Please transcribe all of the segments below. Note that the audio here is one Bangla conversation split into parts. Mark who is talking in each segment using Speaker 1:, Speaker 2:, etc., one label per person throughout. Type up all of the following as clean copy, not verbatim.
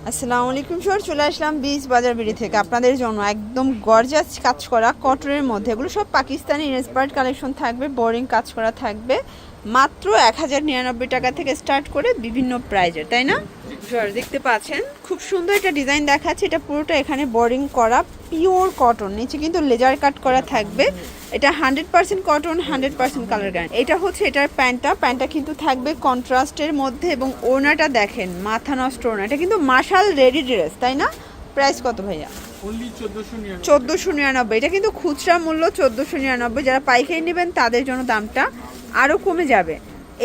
Speaker 1: আসসালামু আলাইকুম স্যার, চলে আসলাম বিচ বাজার বিড়ি থেকে আপনাদের জন্য একদম গর্জাস কাজ করা কটনের মধ্যে। এগুলো সব পাকিস্তানি ইন্সপায়ার্ড কালেকশন থাকবে, বোরিং কাজ করা থাকবে। মাত্র 1099 টাকা থেকে স্টার্ট করে বিভিন্ন প্রাইজের, তাই না স্যার? দেখতে পাচ্ছেন খুব সুন্দর একটা ডিজাইন দেখাচ্ছে। এটা পুরোটা এখানে বোরিং করা পিওর কটন, নিচে কিন্তু লেজার কাট করা থাকবে। এটা 100% কটন, 100% কালার গ্যারান্টি। এটা হচ্ছে এটার প্যান্টটা কিন্তু থাকবে কন্ট্রাস্টের মধ্যে এবং ওড়নাটা দেখেন মাথা নষ্ট ওড়না। এটা কিন্তু মাশাল রেডি ড্রেস, তাই না? প্রাইস কত ভাইয়া? 1499। এটা কিন্তু খুচরা মূল্য 1499। যারা পাইকারি নেবেন তাদের জন্য দামটা আরও কমে যাবে।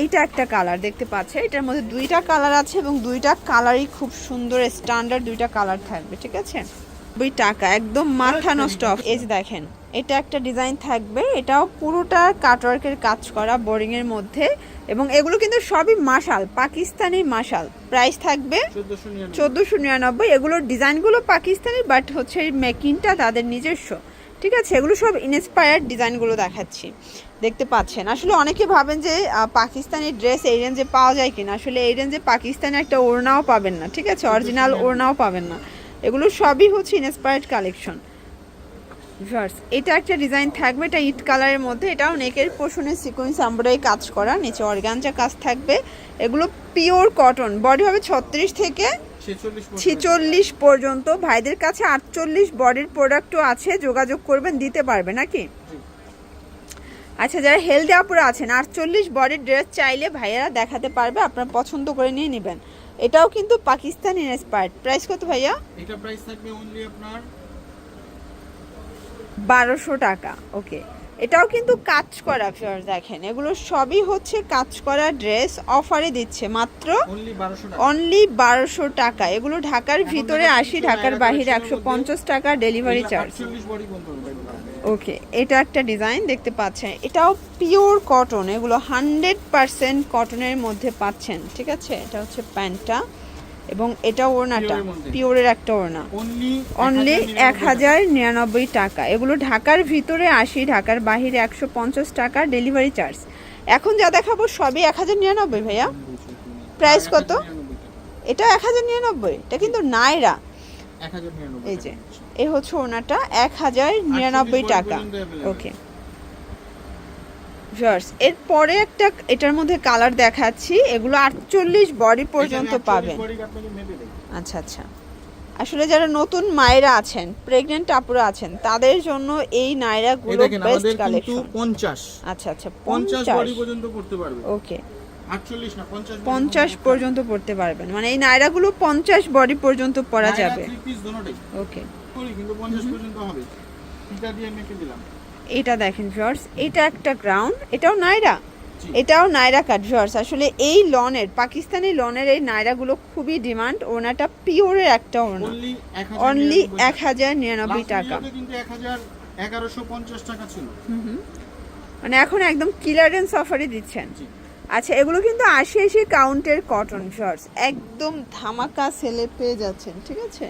Speaker 1: এইটা একটা কালার দেখতে পাচ্ছে, এটার মধ্যে দুইটা কালার আছে এবং দুইটা কালারই খুব সুন্দর স্ট্যান্ডার্ড দুইটা কালার থাকবে, ঠিক আছে? 90 টাকা, একদম মাথা নষ্ট অফ। এই যে দেখেন এটা একটা ডিজাইন থাকবে, এটাও পুরোটা কাটওয়ার্কের কাজ করা বোরিংয়ের মধ্যে এবং এগুলো কিন্তু সবই মাশাল, পাকিস্তানি মাশাল। প্রাইস থাকবে 1499। এগুলোর ডিজাইনগুলো পাকিস্তানি, বাট হচ্ছে মেকিংটা তাদের নিজস্ব, ঠিক আছে? এগুলো সব ইন্সপায়ার্ড ডিজাইনগুলো দেখাচ্ছি, দেখতে পাচ্ছেন। আসলে অনেকে ভাবেন যে পাকিস্তানি ড্রেস এই রেঞ্জে পাওয়া যায় কিনা। আসলে এই রেঞ্জে পাকিস্তানি একটা ওড়নাও পাবেন না, ঠিক আছে? অরিজিনাল ওড়নাও পাবেন না। এগুলো সবই হচ্ছে ইন্সপায়ার্ড কালেকশন। এটা একটা ডিজাইন থাকবে, এটা ইট কালারের মধ্যে। এটাও নেকের পোর্শনে সিকোয়েন্স এমব্রয়ডারি কাজ করা, নিচে অর্গানজা কাজ থাকবে। এগুলো পিওর কটন, বডি হবে 36 থেকে 46 পর্যন্ত। ভাইদের কাছে 48 বডির প্রোডাক্টও আছে, যোগাযোগ করবেন, দিতে পারবে নাকি? আচ্ছা, যারা হেলদি আপুরা আছেন 48 বডির ড্রেস চাইলে ভাইয়ারা দেখাতে পারবে, আপনারা পছন্দ করে নিয়ে নেবেন। এটাও কিন্তু পাকিস্তানি ইন্সপায়ার্ড। প্রাইস কত ভাইয়া?
Speaker 2: এটা প্রাইস থাকবে অনলি আপনার
Speaker 1: 1200 টাকা। ওকে, এটাও কিন্তু কাজ করা ফিয়ার, দেখেন এগুলো সবই হচ্ছে কাজ করা ড্রেস। অফারে দিচ্ছে মাত্র অনলি 1200 টাকা। এগুলো ঢাকার ভিতরে 80, ঢাকার বাইরে 150 টাকা ডেলিভারি চার্জ। ওকে, এটা একটা ডিজাইন দেখতে পাচ্ছেন, এটাও পিওর কটন। এগুলো 100% কটনের মধ্যে পাচ্ছেন, ঠিক আছে? এটা হচ্ছে প্যান্টটা এবং এটা ওড়নাটা পিওরের একটা ওড়না। অনলি 1099 টাকা। এগুলো ঢাকার ভিতরে 80, ঢাকার বাইরে 150 টাকা ডেলিভারি চার্জ। এখন যা দেখাবো সবই 1099 ভাইয়া। প্রাইস কত? এটা 1099। এটা কিন্তু নাইরা। এই যে এই হচ্ছে ওড়নাটা 1099 টাকা। ওকে ভিউয়ার্স, এরপরে একটা এটার মধ্যে কালার দেখাচ্ছি। এগুলো 48 বডি পর্যন্ত পাবেন। আচ্ছা আচ্ছা, আসলে যারা নতুন মায়েরা আছেন, প্রেগন্যান্ট আপুরা আছেন, তাদের জন্য এই নাইরাগুলো বেস্ট কালেকশন।
Speaker 2: 50।
Speaker 1: আচ্ছা আচ্ছা,
Speaker 2: 50 বডি পর্যন্ত পড়তে পারবে।
Speaker 1: ওকে,
Speaker 2: 48 না
Speaker 1: 50 পর্যন্ত পড়তে পারবেন, মানে এই নাইরাগুলো 50 বডি পর্যন্ত পরা যাবে। ওকে,
Speaker 2: কিন্তু 50 পর্যন্ত হবে। এটা দিয়ে মেপে দিলাম।
Speaker 1: এটা দেখেন ভিউয়ার্স, এটা একটা গ্রাউন্ড, এটাও নাইরা, এটাও নাইরা কাট ভিউয়ার্স। আসলে এই লনের, পাকিস্তানি লনের এই নাইরাগুলো খুবই ডিমান্ড। ওনাটা পিওরের একটা ওনা, অনলি 1099 টাকা।
Speaker 2: কিন্তু 1150 টাকা ছিল।
Speaker 1: মানে এখন একদম ক্লিয়ারেন্স অফারে দিচ্ছেন। আচ্ছা, এগুলো কিন্তু 80 কাউন্টের কটন ভিউয়ার্স, একদম ধামাকা সেলে পেয়ে যাচ্ছেন, ঠিক আছে?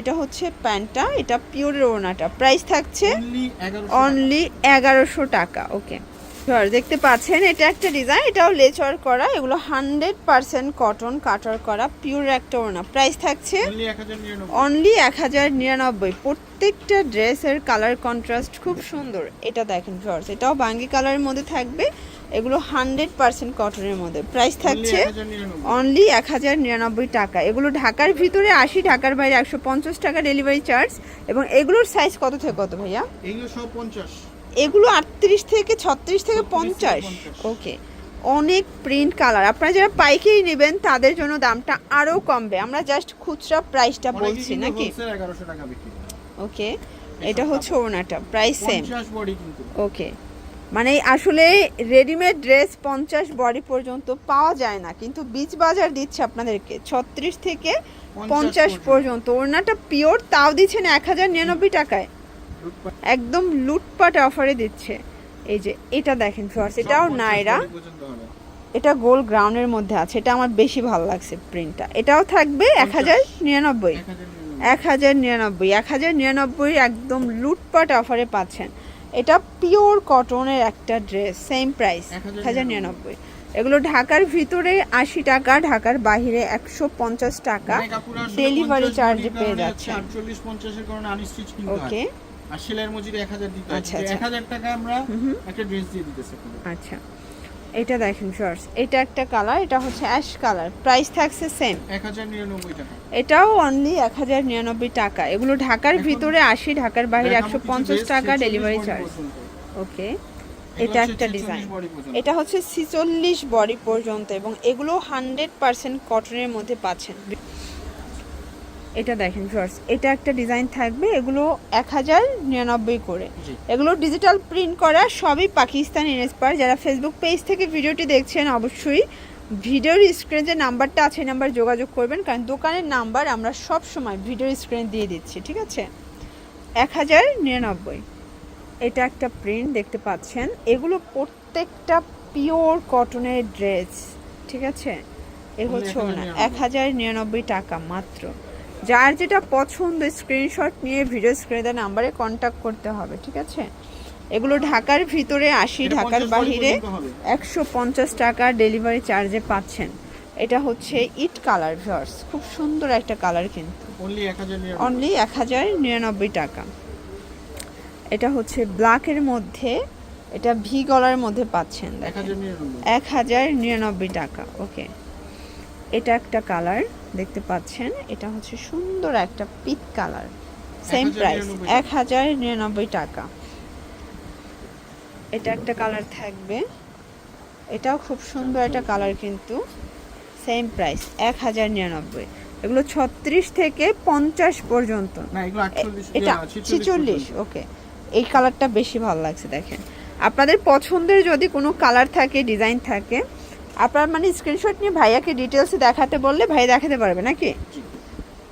Speaker 1: এটা হচ্ছে প্যান্টটা, এটা পিওরের ওড়নাটা। প্রাইস থাকছে অনলি 1100 টাকা। ওকে ভিউয়ার্স, দেখতে পাচ্ছেন এটা একটা ডিজাইন, এটাও লেচার করা। এগুলো 100% কটন কাটার করা, পিওরের একটা ওড়না। প্রাইস থাকছে অনলি 1099। প্রত্যেকটা ড্রেসের কালার কন্ট্রাস্ট খুব সুন্দর। এটা দেখেন ভিউয়ার্স, এটাও বাঙ্গি কালারের মধ্যে থাকবে। এগুলো 100% কটনের মধ্যে। প্রাইস থাকছে অনলি 1099 টাকা। এগুলো ঢাকার ভিতরে 80, ঢাকার বাইরে 150 টাকা ডেলিভারি চার্জ। এবং এগুলোর সাইজ কত থেকে কত ভাইয়া?
Speaker 2: এগুলো সব 50।
Speaker 1: এগুলো 38 থেকে 36 থেকে 50। ওকে, অনেক প্রিন্ট কালার। আপনারা যারা পাইকারি নেবেন তাদের জন্য দামটা আরও কমবে। আমরা জাস্ট খুচরা প্রাইসটা বলছি নাকি?
Speaker 2: 1100 টাকা বিক্রি।
Speaker 1: ওকে, এটা হচ্ছে ওড়নাটা, প্রাইস সেম।
Speaker 2: 50 বডি কিন্তু।
Speaker 1: ওকে, মানে আসলে রেডিমেড ড্রেস 50 বডি পর্যন্ত পাওয়া যায় না, কিন্তু বিচ বাজার দিচ্ছে আপনাদেরকে 36 থেকে 50 পর্যন্ত। ওড়নাটা পিওর, তাও দিচ্ছেন 1099 টাকায়। একদম লুটপাট অফারে দিচ্ছে। এই যে এটা দেখেন ফিওর্স, এটাও নাইরা, এটা গোল গ্রাউন্ডের মধ্যে আছে। এটা আমার বেশি ভালো লাগছে প্রিন্টটা। এটাও থাকবে 1099। 1099 একদম লুটপাট অফারে পাচ্ছেন। এটা পিওর কটনের একটা ড্রেস, সেম প্রাইস 1099। এগুলো ঢাকার ভিতরে 80 টাকা, ঢাকার বাইরে 150 টাকা ডেলিভারি চার্জ পেয়ে যাচ্ছে।
Speaker 2: 48-50 এর কারণে আনস্টিচ কিনতে হয়।
Speaker 1: ওকে,
Speaker 2: আর সেলাইয়ের মজুরি 1000 দিতে হয়।
Speaker 1: আচ্ছা, আচ্ছা।
Speaker 2: 1000 টাকা আমরা একটা ড্রেস দিয়ে দিতেছি আপনাদের।
Speaker 1: আচ্ছা এটা দেখেন শর্টস, এটা একটা কালার, এটা হচ্ছে অ্যাশ কালার, প্রাইস থাকছে সেম
Speaker 2: 1099 টাকা।
Speaker 1: এটাও অনলি 1099 টাকা। এগুলো ঢাকার ভিতরে 80, ঢাকার বাইরে
Speaker 2: দেখাবো কিছু
Speaker 1: 150
Speaker 2: dress
Speaker 1: টাকা
Speaker 2: 46
Speaker 1: ডেলিভারি
Speaker 2: body
Speaker 1: চার্জ।
Speaker 2: পর্যন্ত।
Speaker 1: ওকে,
Speaker 2: এগুলো
Speaker 1: এটা
Speaker 2: হচ্ছে
Speaker 1: একটা
Speaker 2: 46
Speaker 1: ডিজাইন,
Speaker 2: body পর্যন্ত।
Speaker 1: এটা হচ্ছে 46 বডি পর্যন্ত এবং এগুলো 100% কটনের মধ্যে পাচ্ছেন। এটা দেখেন শর্টস, এটা একটা ডিজাইন থাকবে, এগুলো 1099 করে।
Speaker 2: জি।
Speaker 1: এগুলো ডিজিটাল প্রিন্ট করা, সবই পাকিস্তানি ইন্সপায়ার। যারা ফেসবুক পেজ থেকে ভিডিওটি দেখছেন অবশ্যই ভিডিওর স্ক্রিনে যে নাম্বারটা আছে এই নাম্বার যোগাযোগ করবেন, কারণ দোকানের নাম্বার আমরা সব সময় ভিডিওর স্ক্রিনে দিয়ে দিচ্ছি, ঠিক আছে? 1099। এটা একটা প্রিন্ট দেখতে পাচ্ছেন, এগুলো প্রত্যেকটা পিওর কটনের ড্রেস, ঠিক আছে? এ হচ্ছে না 1099 টাকা মাত্র। যার যেটা পছন্দ স্ক্রিনশট নিয়ে ভিডিও স্ক্রিনে নাম্বারে কন্ট্যাক্ট করতে হবে, ঠিক আছে? এগুলো ঢাকার ভিতরে 80,
Speaker 2: এটা
Speaker 1: ঢাকার
Speaker 2: 50 body
Speaker 1: বাইরে
Speaker 2: পর্যন্ত হবে।
Speaker 1: 150 টাকা ডেলিভারি চার্জে পাচ্ছেন। এটা হচ্ছে ইট কালার ভিউয়ার্স, খুব সুন্দর একটা কালার, কিন্তু
Speaker 2: Only 1099
Speaker 1: অনলি 1099 টাকা। এটা হচ্ছে ব্ল্যাকের মধ্যে, এটা ভি গলার মধ্যে পাচ্ছেন, দেখেন 1099 টাকা। ওকে, এটা একটা কালার দেখতে পাচ্ছেন, এটা হচ্ছে সুন্দর একটা পিক কালার, সেম প্রাইস 1099 টাকা। এটা একটা কালার থাকবে, এটাও খুব সুন্দর একটা কালার, কিন্তু সেম প্রাইস 1099। এগুলো 36 থেকে 50 পর্যন্ত,
Speaker 2: না এগুলো 48
Speaker 1: এটা 46। ওকে, এই কালারটা বেশি ভালো লাগছে। দেখেন আপনাদের পছন্দের যদি কোনো কালার থাকে, ডিজাইন থাকে, আপনার মানে স্ক্রিনশট নিয়ে ভাইয়াকে ডিটেলসে দেখাতে বললে ভাই দেখাতে পারবে নাকি?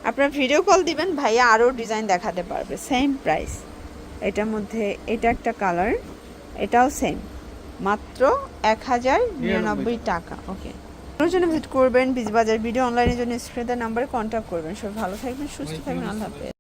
Speaker 1: আপনার ভিডিও কল দিবেন, ভাইয়া আরও ডিজাইন দেখাতে পারবে, সেম প্রাইস। এটার মধ্যে এটা একটা কালার, এটাও সেম, মাত্র 1099 টাকা। ওকে, ওর জন্য ভিজিট করবেন বিজবাজার ভিডিও অনলাইনের জন্য স্ক্রিনের নাম্বারে কন্ট্যাক্ট করবেন। সবাই ভালো থাকবেন, সুস্থ থাকবেন, আল্লাহ হাফেজ।